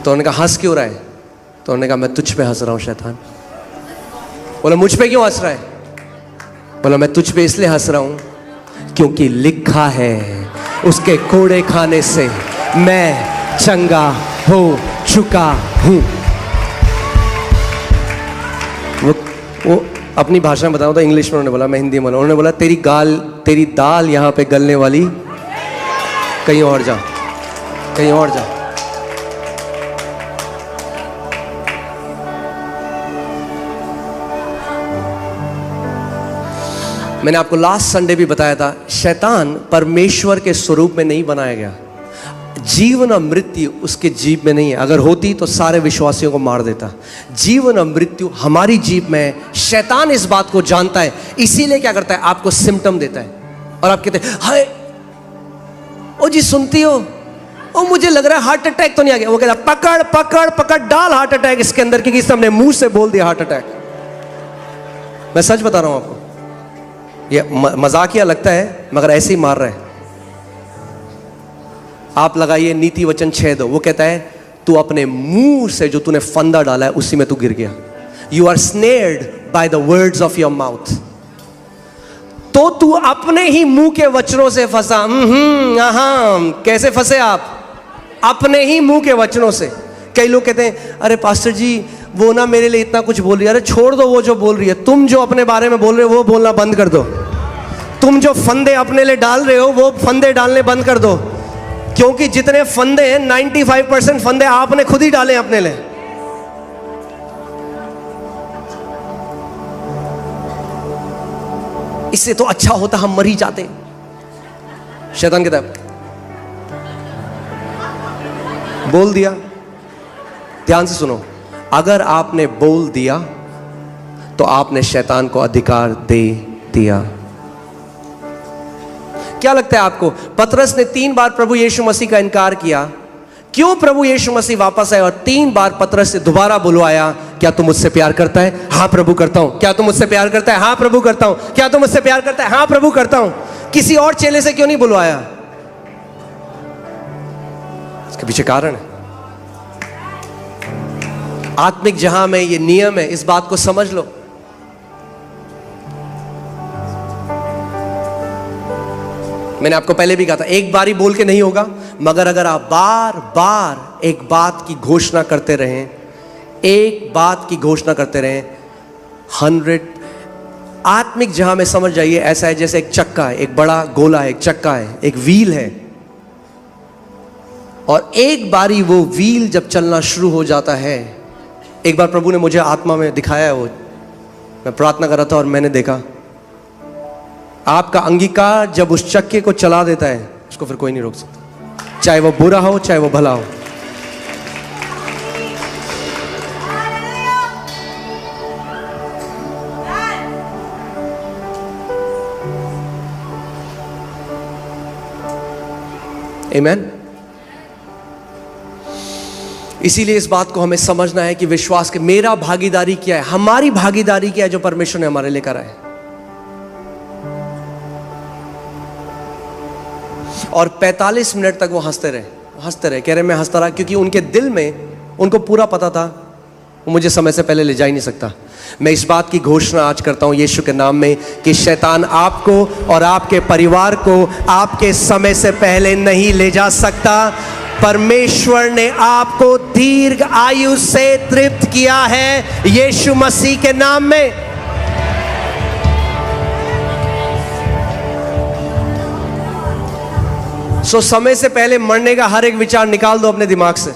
तो उन्होंने कहा हंस क्यों रहा है? तो उन्होंने कहा मैं तुझ पे हंस रहा हूँ शैतान। बोला मुझ पे क्यों हंस रहा है? बोला मैं तुझ पे इसलिए हंस रहा हूँ क्योंकि लिखा है उसके कोड़े खाने से मैं चंगा हो चुका हूँ। वो अपनी भाषा में बताऊँ तो इंग्लिश में उन्होंने बोला, मैं हिंदी में बोला। उन्होंने बोला तेरी दाल यहाँ पे गलने वाली, कहीं और जा, कहीं और जा। मैंने आपको लास्ट संडे भी बताया था, शैतान परमेश्वर के स्वरूप में नहीं बनाया गया। जीवन और मृत्यु उसके जीभ में नहीं है। अगर होती तो सारे विश्वासियों को मार देता। जीवन और मृत्यु हमारी जीभ में है। शैतान इस बात को जानता है, इसीलिए क्या करता है, आपको सिम्टम देता है और आप कहते हैं हाय ओ जी सुनती हो, ओ मुझे लग रहा है हार्ट अटैक तो नहीं आ गया। वो कहता है पकड़ पकड़ पकड़ डाल हार्ट अटैक इसके अंदर, क्योंकि इसने अपने मुंह से बोल दिया हार्ट अटैक। मैं सच बता रहा हूं आपको, ये मजाकिया लगता है मगर ऐसे ही मार रहा है। आप लगाइए नीति वचन 6:2, वो कहता है तू अपने मुंह से जो तूने फंदा डाला है उसी में तू गिर गया। You are snared by the words of your mouth. तो तू अपने ही मुंह के वचनों से फंसा। कैसे फंसे आप? अपने ही मुंह के वचनों से। कई लोग कहते हैं अरे पास्टर जी वो ना मेरे लिए इतना कुछ बोल रही है। अरे छोड़ दो वो जो बोल रही है, तुम जो अपने बारे में बोल रहे हो वो बोलना बंद कर दो। तुम जो फंदे अपने लिए डाल रहे हो वो फंदे डालने बंद कर दो, क्योंकि जितने फंदे हैं 95% फंदे आपने खुद ही डाले अपने लिए। इससे तो अच्छा होता हम मर ही जाते। शैतान कहता है बोल दिया, ध्यान से सुनो, अगर आपने बोल दिया तो आपने शैतान को अधिकार दे दिया। क्या लगता है आपको, पतरस ने 3 बार प्रभु यीशु मसीह का इनकार किया, क्यों प्रभु यीशु मसीह वापस आए और 3 बार पतरस से दोबारा बुलवाया, क्या तुम मुझसे प्यार करता है? हाँ प्रभु करता हूं। क्या तुम मुझसे प्यार करता है? हाँ प्रभु करता हूं। क्या तुम मुझसे प्यार करता है? हाँ प्रभु करता हूं। किसी और चेले से क्यों नहीं बुलवाया? इसके पीछे कारण है। आत्मिक जहां में ये नियम है, इस बात को समझ लो। मैंने आपको पहले भी कहा था, एक बार ही बोल के नहीं होगा, मगर अगर आप बार बार एक बात की घोषणा करते रहें, एक बात की घोषणा करते रहें, 100 आत्मिक जहां में समझ जाइए, ऐसा है जैसे एक चक्का है, एक बड़ा गोला है, एक चक्का है, एक व्हील है, और एक बारी वो व्हील जब चलना शुरू हो जाता है, एक बार प्रभु ने मुझे आत्मा में दिखाया, वो मैं प्रार्थना कर रहा था और मैंने देखा, आपका अंगीकार जब उस चक्के को चला देता है उसको फिर कोई नहीं रोक सकता, चाहे वो बुरा हो चाहे वो भला हो। आमीन। इसीलिए इस बात को हमें समझना है कि विश्वास के मेरा भागीदारी क्या है, हमारी भागीदारी क्या है जो परमेश्वर ने हमारे लिए करा है। और 45 मिनट तक वो हंसते रहे, कह रहे मैं हंसता रहा, क्योंकि उनके दिल में उनको पूरा पता था वो मुझे समय से पहले ले जा ही नहीं सकता। मैं इस बात की घोषणा आज करता हूं यीशु के नाम में कि शैतान आपको और आपके परिवार को आपके समय से पहले नहीं ले जा सकता। परमेश्वर ने आपको दीर्घ आयु से तृप्त किया है यीशु मसीह के नाम में। समय से पहले मरने का हर एक विचार निकाल दो अपने दिमाग से।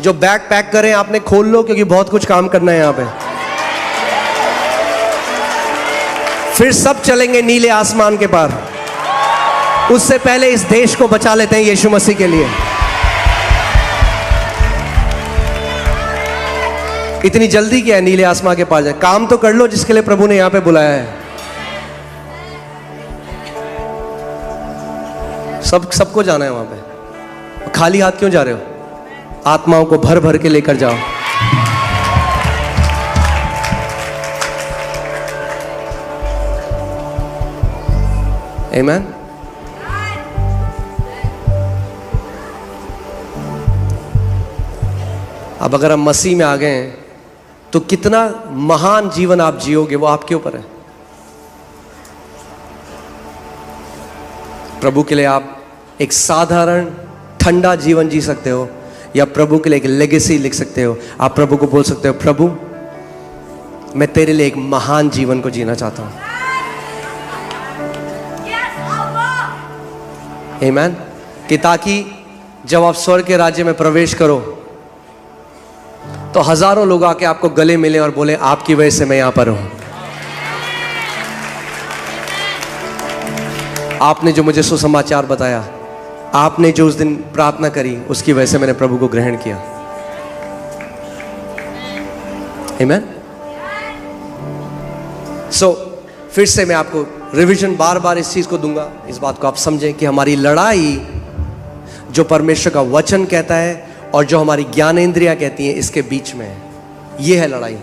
जो बैग पैक करें आपने खोल लो, क्योंकि बहुत कुछ काम करना है यहां पे। फिर सब चलेंगे नीले आसमान के पार। उससे पहले इस देश को बचा लेते हैं यीशु मसीह के लिए। इतनी जल्दी क्या है नीले आसमान के पार जाए? काम तो कर लो जिसके लिए प्रभु ने यहां पे बुलाया है। सबको जाना है वहां पे। खाली हाथ क्यों जा रहे हो? आत्माओं को भर भर के लेकर जाओ। आमीन। अब अगर हम मसीह में आ गए हैं तो कितना महान जीवन आप जियोगे वो आपके ऊपर है। प्रभु के लिए आप एक साधारण ठंडा जीवन जी सकते हो या प्रभु के लिए एक लेगेसी लिख सकते हो। आप प्रभु को बोल सकते हो, प्रभु मैं तेरे लिए एक महान जीवन को जीना चाहता हूं। आमीन। कि ताकि जब आप स्वर्ग के राज्य में प्रवेश करो तो हजारों लोग आके आपको गले मिले और बोले आपकी वजह से मैं यहां पर हूं। आपने जो मुझे सुसमाचार बताया, आपने जो उस दिन प्रार्थना करी, उसकी वजह से मैंने प्रभु को ग्रहण किया। आमीन। फिर से मैं आपको रिवीजन बार बार इस चीज को दूंगा, इस बात को आप समझें कि हमारी लड़ाई जो परमेश्वर का वचन कहता है और जो हमारी ज्ञानेंद्रियां कहती हैं इसके बीच में है। यह है लड़ाई।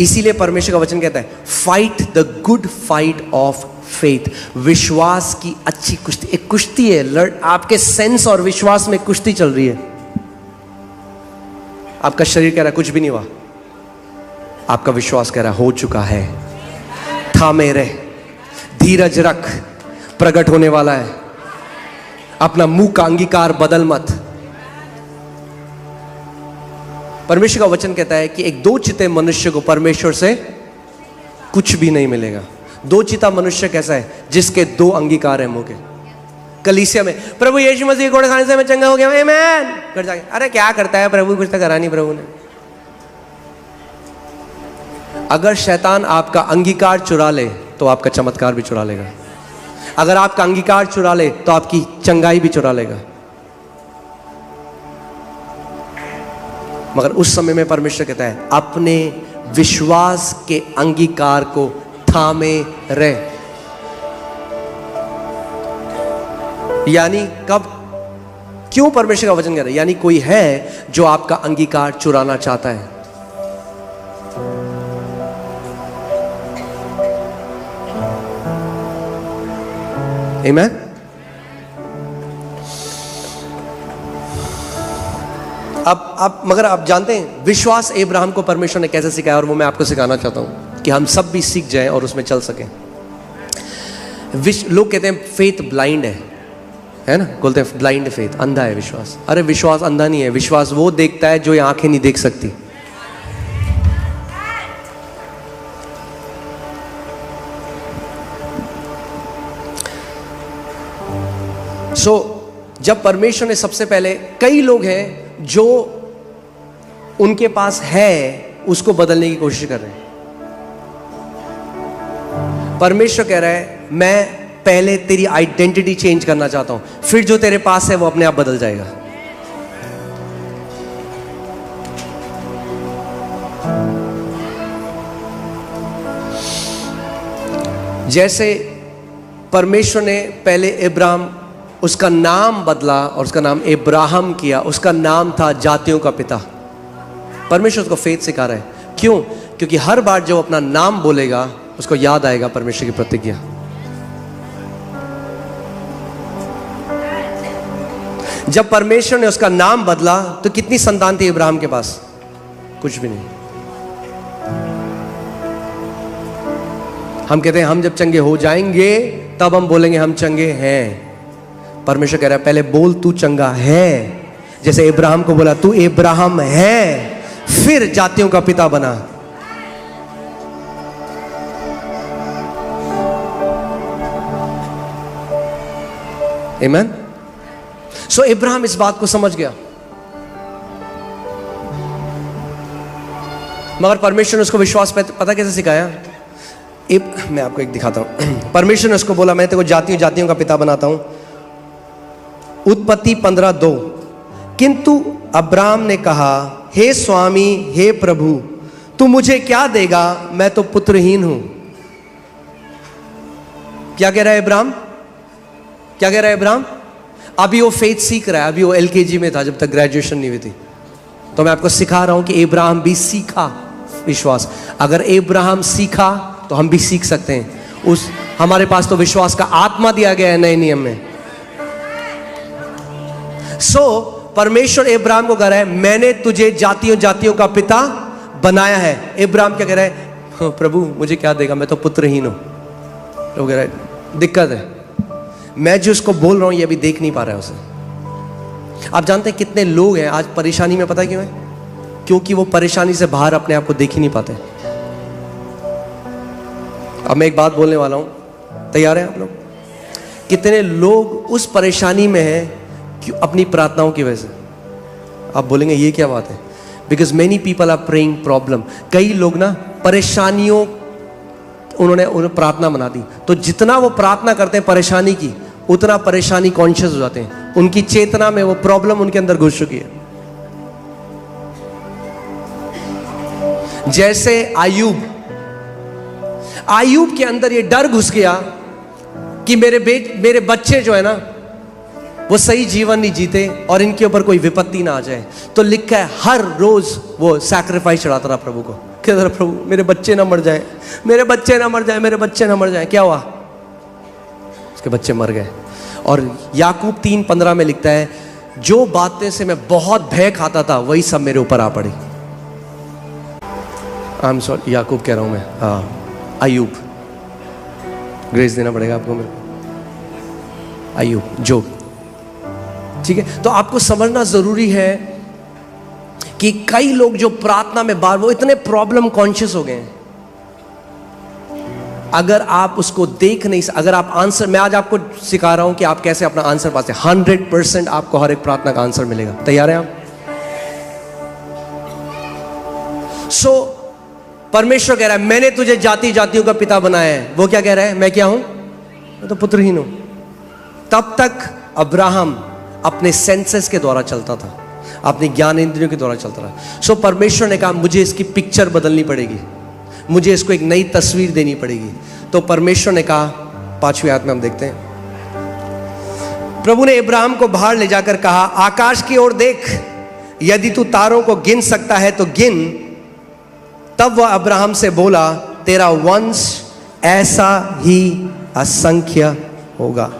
इसीलिए परमेश्वर का वचन कहता है fight the good fight of faith. विश्वास की अच्छी कुश्ती, एक कुश्ती है। आपके सेंस और विश्वास में कुश्ती चल रही है। आपका शरीर कह रहा है कुछ भी नहीं हुआ, आपका विश्वास कह रहा है हो चुका है। थामे रहे, धीरज रख, प्रकट होने वाला है। अपना मुंह का अंगीकार बदल मत। परमेश्वर का वचन कहता है कि एक दो चिते मनुष्य को परमेश्वर से कुछ भी नहीं मिलेगा। दो चिता मनुष्य कैसा है? जिसके दो अंगीकार है मुंह के। कलीसिया में प्रभु यीशु मसीह के घोड़े खाने से मैं चंगा हो गया, आमीन कर जाके, अरे क्या करता है प्रभु, कुछ तो करा नहीं प्रभु ने। अगर शैतान आपका अंगीकार चुरा ले तो आपका चमत्कार भी चुरा लेगा। अगर आपका अंगीकार चुरा ले तो आपकी चंगाई भी चुरा लेगा। मगर उस समय में परमेश्वर कहता है अपने विश्वास के अंगीकार को थामे रहे। यानी कब, क्यों परमेश्वर का वचन कह रहा है? यानी कोई है जो आपका अंगीकार चुराना चाहता है। आमीन। अब मगर आप जानते हैं विश्वास अब्राहम को परमेश्वर ने कैसे सिखाया, और वो मैं आपको सिखाना चाहता हूं कि हम सब भी सीख जाएं और उसमें चल सकें। लोग कहते हैं फेथ ब्लाइंड है ना, बोलते हैं ब्लाइंड फेथ, अंधा है विश्वास। अरे विश्वास अंधा नहीं है। विश्वास वो देखता है जो ये आंखें नहीं देख सकती। जब परमेश्वर ने सबसे पहले, कई लोग हैं जो उनके पास है उसको बदलने की कोशिश कर रहे हैं। परमेश्वर कह रहा है मैं पहले तेरी आइडेंटिटी चेंज करना चाहता हूं, फिर जो तेरे पास है वो अपने आप बदल जाएगा। जैसे परमेश्वर ने पहले अब्राहम, उसका नाम बदला और उसका नाम अब्राहम किया। उसका नाम था जातियों का पिता। परमेश्वर उसको फेथ सिखा रहा है। क्यों? क्योंकि हर बार जब अपना नाम बोलेगा उसको याद आएगा परमेश्वर की प्रतिज्ञा। जब परमेश्वर ने उसका नाम बदला तो कितनी संतान थी अब्राहम के पास? कुछ भी नहीं। हम कहते हैं हम जब चंगे हो जाएंगे तब हम बोलेंगे हम चंगे हैं। परमेश्वर कह रहा है पहले बोल तू चंगा है। जैसे अब्राहम को बोला तू अब्राहम है, फिर जातियों का पिता बना। आमीन। सो अब्राहम इस बात को समझ गया, मगर परमेश्वर ने उसको विश्वास पता कैसे सिखाया? मैं आपको एक दिखाता हूं। परमेश्वर ने उसको बोला मैं तेरे को जातियों का पिता बनाता हूं। उत्पत्ति 15:2। किंतु अब्राम ने कहा हे स्वामी, हे प्रभु, तू मुझे क्या देगा? मैं तो पुत्रहीन हूं। क्या कह रहा है अब्राम? क्या कह रहा है अब्राम? अभी वो फेथ सीख रहा है। अभी वो LKG में था जब तक ग्रेजुएशन नहीं हुई थी। तो मैं आपको सिखा रहा हूं कि अब्राहम भी सीखा विश्वास। अगर अब्राहम सीखा तो हम भी सीख सकते हैं। हमारे पास तो विश्वास का आत्मा दिया गया है नए नियम में। परमेश्वर इब्राहिम को कह रहा है, मैंने तुझे जातियों जातियों का पिता बनाया है। इब्राहिम क्या कह रहा है? हाँ, प्रभु मुझे क्या देगा, मैं तो पुत्रहीन हूं। प्रभु कह रहा है दिक्कत है, मैं जो उसको बोल रहा हूं ये अभी देख नहीं पा रहा है उसे। आप जानते हैं कितने लोग हैं आज परेशानी में, पता है क्यों है? क्योंकि वो परेशानी से बाहर अपने आप को देख ही नहीं पाते। अब मैं एक बात बोलने वाला हूं, तैयार हैं आप लोग? कितने लोग उस परेशानी में हैं कि अपनी प्रार्थनाओं की वजह से। आप बोलेंगे ये क्या बात है? Because many people are praying problem. कई लोग ना परेशानियों उन्हें प्रार्थना बना दी, तो जितना वो प्रार्थना करते हैं परेशानी की, उतना परेशानी कॉन्शियस हो जाते हैं। उनकी चेतना में वो प्रॉब्लम उनके अंदर घुस चुकी है। जैसे आयूब के अंदर ये डर घुस गया कि मेरे बच्चे जो है ना वो सही जीवन नहीं जीते और इनके ऊपर कोई विपत्ति ना आ जाए। तो लिखा है हर रोज वो सैक्रिफाइस चढ़ाता रहा प्रभु को। कहता रहा, प्रभु मेरे बच्चे ना मर जाए, मेरे बच्चे ना मर जाए, मेरे बच्चे ना मर जाए। क्या हुआ? उसके बच्चे मर गए। और याकूब 3:15 में लिखता है, जो बातें से मैं बहुत भय खाता था वही सब मेरे ऊपर आ पड़ी। आई एम सॉरी, याकूब कह रहा हूं मैं, हाँ अय्यूब, ग्रेस देना पड़ेगा आपको मेरे को। अय्यूब, जोब, ठीक है। तो आपको समझना जरूरी है कि कई लोग जो प्रार्थना में बार वो इतने प्रॉब्लम कॉन्शियस हो गए हैं। अगर आप उसको देख नहीं, अगर आप आंसर, मैं आज आपको सिखा रहा हूं कि आप कैसे अपना आंसर पाते हैं। 100% आपको हर एक प्रार्थना का आंसर मिलेगा। तैयार हैं आप? परमेश्वर कह रहा है मैंने तुझे जाति जातियों का पिता बनाया है। वो क्या कह रहा है? मैं क्या हूं? मैं तो पुत्रहीन हूं। तब तक अब्राहम अपने सेंसेस के द्वारा चलता था, अपने ज्ञान इंद्रियों के द्वारा चलता रहा। परमेश्वर ने कहा मुझे इसकी पिक्चर बदलनी पड़ेगी, मुझे इसको एक नई तस्वीर देनी पड़ेगी। तो परमेश्वर ने कहा, 5वीं आयत में हम देखते हैं, प्रभु ने इब्राहिम को बाहर ले जाकर कहा, आकाश की ओर देख, यदि तू तारों को गिन सकता है तो गिन। तब वह अब्राहम से बोला, तेरा वंश ऐसा ही असंख्य होगा।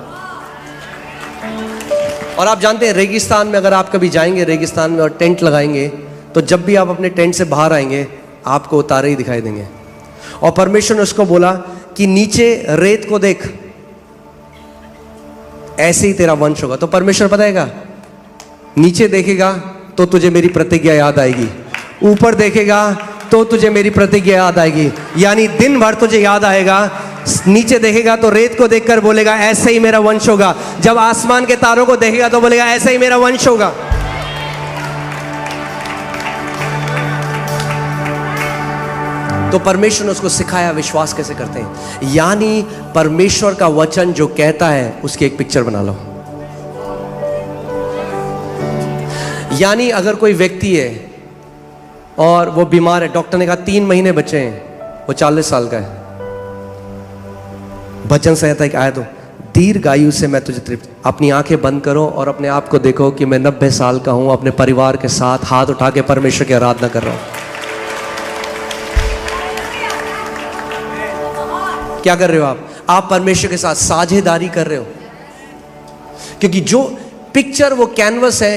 और आप जानते हैं रेगिस्तान में अगर आप कभी जाएंगे रेगिस्तान में और टेंट लगाएंगे, तो जब भी आप अपने टेंट से बाहर आएंगे आपको तारे ही दिखाई देंगे। और परमेश्वर ने उसको बोला कि नीचे रेत को देख, ऐसे ही तेरा वंश होगा। तो परमेश्वर पता है क्या? नीचे देखेगा तो तुझे मेरी प्रतिज्ञा याद आएगी, ऊपर देखेगा तो तुझे मेरी प्रतिज्ञा याद आएगी। यानी दिन भर तुझे याद आएगा। नीचे देखेगा तो रेत को देखकर बोलेगा ऐसे ही मेरा वंश होगा। जब आसमान के तारों को देखेगा तो बोलेगा ऐसे ही मेरा वंश होगा। तो परमेश्वर ने उसको सिखाया विश्वास कैसे करते हैं। यानी परमेश्वर का वचन जो कहता है उसकी एक पिक्चर बना लो। यानी अगर कोई व्यक्ति है और वो बीमार है, डॉक्टर ने कहा 3 महीने बचे हैं, वो 40 साल का है, वचन संहिता एक आयत हो, दीर्घ आयु से मैं तुझे तृप्त। अपनी आंखें बंद करो और अपने आप को देखो कि मैं 90 साल का हूं, अपने परिवार के साथ हाथ उठा के परमेश्वर की आराधना कर रहा हूं। क्या कर रहे हो आप परमेश्वर के साथ साझेदारी कर रहे हो। क्योंकि जो पिक्चर, वो कैनवस है